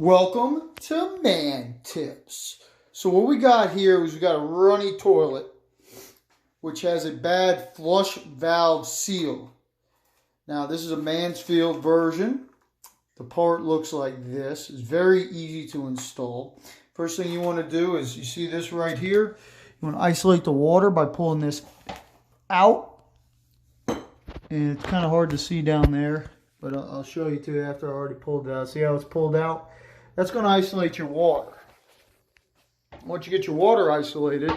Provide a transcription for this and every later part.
Welcome to Man Tips. So what we got here is we got a runny toilet which has a bad flush valve seal. Now this is a Mansfield version. The part looks like this. It's very easy to install. First thing you want to do is, you see this right here? You want to isolate the water by pulling this out. And it's kind of hard to see down there, but I'll show you too after I already pulled it out. See how it's pulled out? That's going to isolate your water. Once you get your water isolated,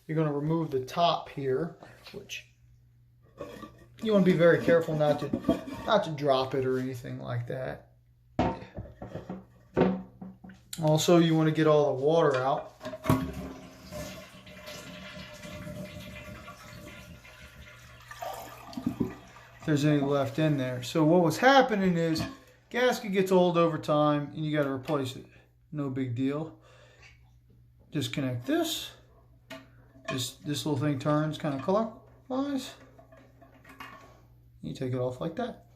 you're going to remove the top here, which you want to be very careful not to drop it or anything like that. Also, you want to get all the water out. If there's any left in there. So what was happening is, gasket gets old over time and you got to replace it. No big deal. Disconnect this. This little thing turns kind of clockwise. You take it off like that.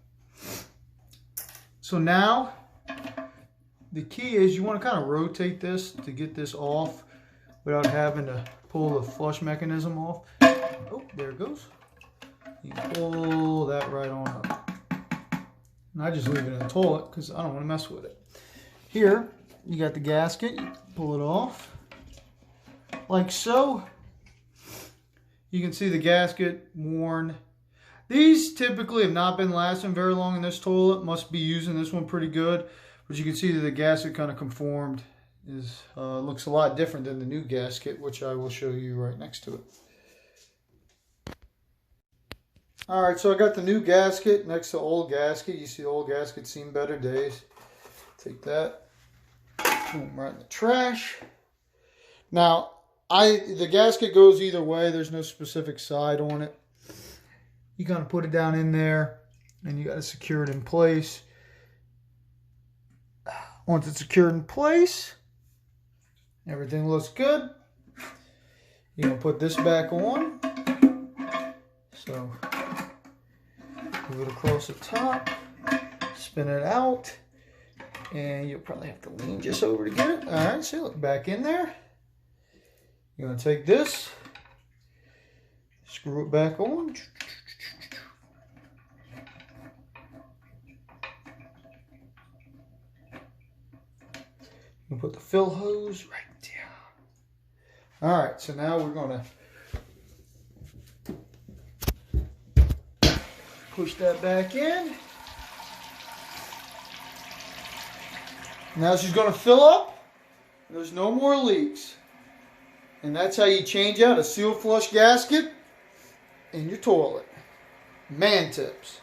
So now the key is you want to kind of rotate this to get this off without having to pull the flush mechanism off. Oh, there it goes. You pull that right on up. And I just leave it in the toilet because I don't want to mess with it. Here, you got the gasket. You pull it off like so. You can see the gasket worn. These typically have not been lasting very long in this toilet. Must be using this one pretty good. But you can see that the gasket kind of conformed. Looks a lot different than the new gasket, which I will show you right next to it. Alright, so I got the new gasket next to the old gasket. You see the old gasket seen better days. Take that, boom, right in the trash. Now, the gasket goes either way. There's no specific side on it. You kind of put it down in there, and you got to secure it in place. Once it's secured in place, everything looks good. You're going to put this back on. So, move it across the top, spin it out, and you'll probably have to lean just over to get it. All right, see, look, back in there. You're going to take this, screw it back on. You put the fill hose right down. All right, so now we're going to push that back in. Now she's going to fill up. There's no more leaks. And that's how you change out a seal flush gasket in your toilet. Man Tips.